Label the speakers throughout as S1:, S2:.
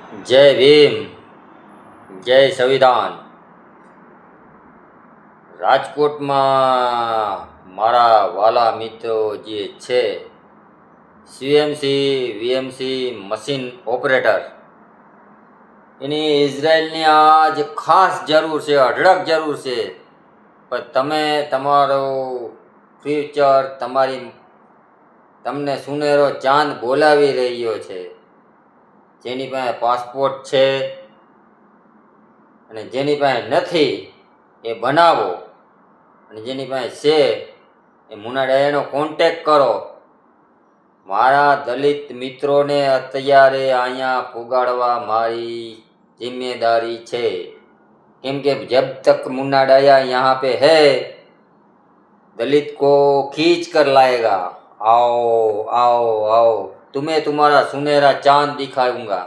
S1: જય ભીમ, જય સંવિધાન. રાજકોટમાં મારા વાલા મિત્રો જે છે સીએમસી વીએમસી મશીન ઓપરેટર, એની ઇઝરાયલની આજ ખાસ જરૂર છે, અઢળક જરૂર છે. પણ તમે તમારું ફ્યુચર, તમને સુનેરો ચાંદ બોલાવી રહ્યો છે. જેની પાસે પાસપોર્ટ છે અને જેની પાસે નથી એ બનાવો, અને જેની પાસે છે એ મુન્ના ડાયાનો કોન્ટેક કરો. મારા દલિત મિત્રોને અત્યારે અહીંયા પુગાડવા મારી जिम्मेदारी છે, કેમ કે जब तक मुन्ना डाया यहाँ पे है दलित को खींच कर लाएगा. आओ आओ आओ, तुम्हें तुम्हारा सुनहरा चांद दिखाऊंगा.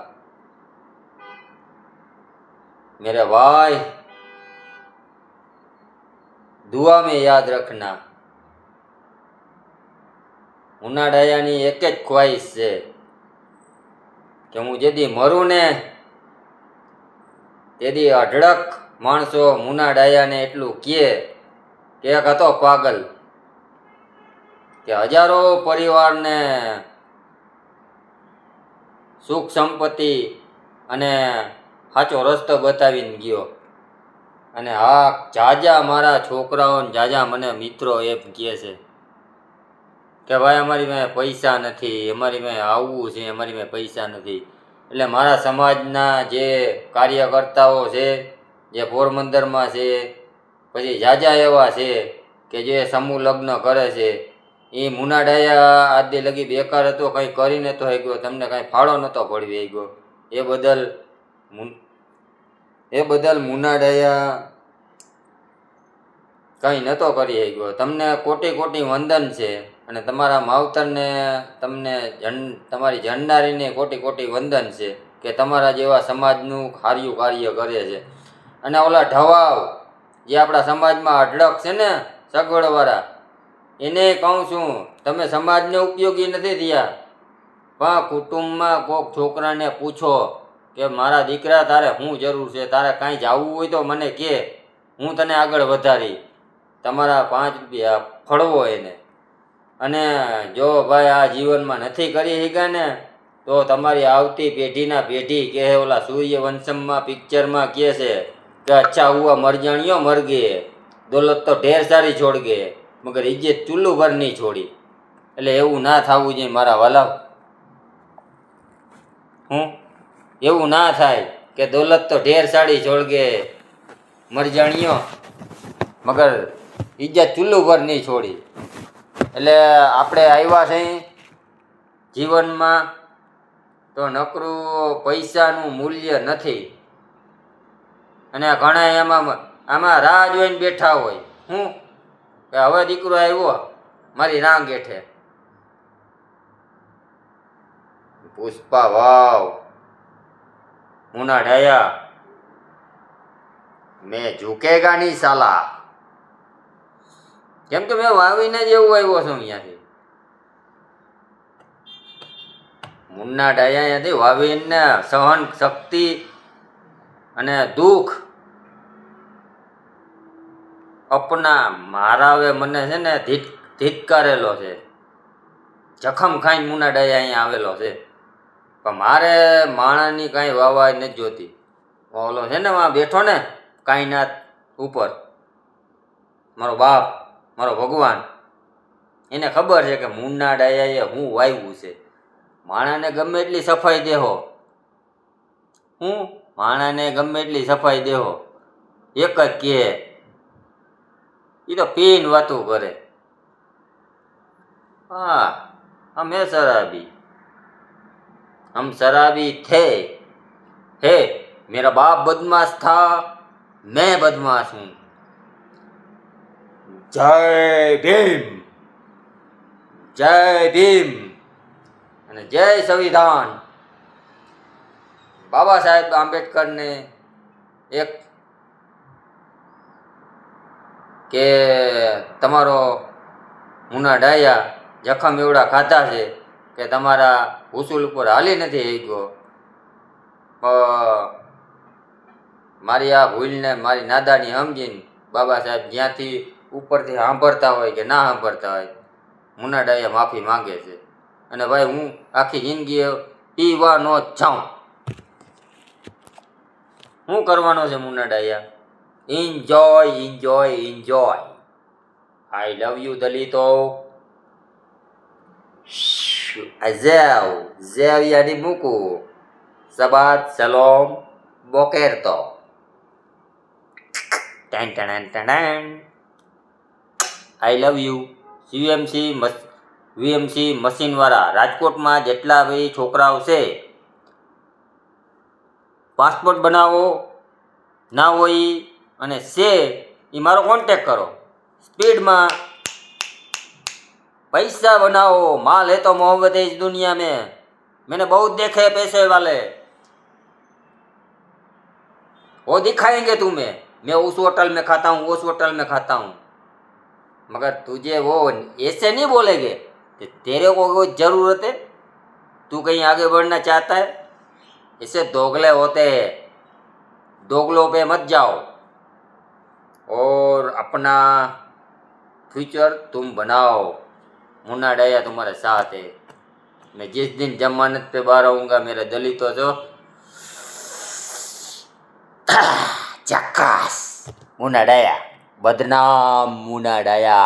S1: मेरे भाई, दुआ में याद रखना. मुन्ना डायाની એક જ ખ્વાહિશ છે કે હું જેદી મરું ને તેથી અઢળક માણસો મુન્ના ડાયાને એટલું કહે કે એક હતો પાગલ, કે હજારો પરિવારને સુખ સંપત્તિ અને સાચો રસ્તો બતાવીને ગયો. અને હા, જાજા મારા છોકરાઓ જાજા મને મિત્રો એમ કહે છે કે ભાઈ અમારી પાસે પૈસા નથી, અમારી પાસે આવવું છે, અમારી પાસે પૈસા નથી. એટલે મારા સમાજના જે કાર્યકર્તાઓ છે, જે પોરબંદરમાં છે, પછી જાજા એવા છે કે જે સમૂહ લગ્ન કરે છે, એ મુન્ના ડાયા આદિ લગી બેકાર હતો, કંઈ કરી નતો ગયો, તમને કાંઈ ફાળો નહોતો પડવી ગયો. એ બદલ મુન્ના ડાયા કંઈ નહોતો કરી ગયો. તમને કોટી કોટી વંદન છે, અને તમારા માવતરને, તમારી જણનારીને કોટી કોટી વંદન છે કે તમારા જેવા સમાજનું સારું કાર્ય કરે છે. અને ઓલા ઢવાવ જે આપણા સમાજમાં અઢળક છે ને સગવડવાળા, એને કહું છું, તમે સમાજને ઉપયોગી નથી થયા, પણ કુટુંબમાં કોઈક છોકરાને પૂછો કે મારા દીકરા તારે શું જરૂર છે, તારે કાંઈ જવું હોય તો મને કહે, હું તને આગળ વધારી. તમારા 5 રૂપિયા ફળવો એને. અને જો ભાઈ આ જીવનમાં નથી કરી શક્યા ને, તો તમારી આવતી પેઢીના પેઢી કે ઓલા સૂર્યવંશમમાં પિક્ચરમાં કહે છે કે અચ્છા હુઆ મર જાણિયો મર ગયે, દોલત તો ઢેર સારી છોડ ગયે મગર ઇજ્જત ચુલ્લુ ભર નહીં છોડી. એટલે એવું ના થવું જોઈએ મારા વાલા. એવું ના થાય કે દોલત તો ઢેર સારી છોડ ગયે મર જાણિયો મગર ઇજ્જત ચુલ્લુ પર નહીં છોડી. એટલે આપણે આવ્યા છે જીવનમાં તો નકરું પૈસાનું મૂલ્ય નથી. અને ઘણા આમાં રાહ જોઈને બેઠા હોય, કે હવે દીકરો આવ્યો મારી રાહ ગેઠે. પુષ્પા વાવ, મુન્ના ડાયા, મેં ઝુકેગા નહીં સાલા. કેમ કે મેં વાવીને જ એવું આવ્યો છું અહીંયાથી. મુન્ના ડાયા અહીંયાથી વાવીને સહન શક્તિ અને દુઃખ અપના મારા હવે મને છે ને ધિટકારેલો છે. જખમ ખાઈને મુન્ના ડાયા અહીંયા આવેલો છે. પણ મારે માણસની કાંઈ વાવા નથી જોતી. ઓલો છે ને વાં બેઠો ને કાયનાત ઉપર, મારો બાપ, મારો ભગવાન, એને ખબર છે કે મુન્ના ડાયાએ હું વાવ્યું છે. માણાને ગમે એટલી સફાઈ દેહો, માણાને ગમે એટલી સફાઈ દેહો, એક જ કહે, એ તો પીન વાતું કરે. હા, हम है शराबी, हम शराबी थे, है मेरा बाप बदमाश था, मैं बदमाश हूँ. जय भीम, जय भीम અને જય સંવિધાન. બાબા સાહેબ આંબેડકરને એક કે તમારો મુન્ના ડાયા જખમ એવડા ખાધા છે કે તમારા ઉસૂલ ઉપર હાલી નથી ગયો. અ, મારી આ ભૂલને મારી નાદાની સમજીને બાબા સાહેબ જ્યાંથી ઉપરથી સાંભળતા હોય કે ના સાંભળતા હોય મુન્ના ડાયા માફી માંગે છે. અને ભાઈ હું આખી જિંદગી પીવાનો જ જાઉં. શું કરવાનો છે મુન્ના ડાયા? Enjoy enjoy enjoy. I love you દલિતો. Azal, Zel yani muku. Sabat Shalom Bokerto. Tan tan tan tan. I love you. VMC મશીનવાળા રાજકોટમાં જેટલા બી છોકરાઓ છે પાસપોર્ટ બનાવો ના હોય અને છે એ મારો કોન્ટેક કરો. સ્પીડમાં पैसा बनाओ. माल है तो मोहब्बत है इस दुनिया में. मैंने बहुत देखे पैसे वाले. वो दिखाएंगे तुम्हें. मैं उस होटल में खाता हूँ, उस होटल में खाता हूँ, मगर तुझे वो ऐसे नहीं बोलेंगे कि तेरे को कोई ज़रूरत है, तू कहीं आगे बढ़ना चाहता है. इससे दोगले होते हैं. दोगलों पे मत जाओ और अपना फ्यूचर तुम बनाओ. मुन्ना डाया तुम्हारे साथ है. मैं जिस दिन जमानत पे बाहर आऊँगा मेरे दलितों जो झक्कास. मुन्ना डाया बदनाम. मुन्ना डाया.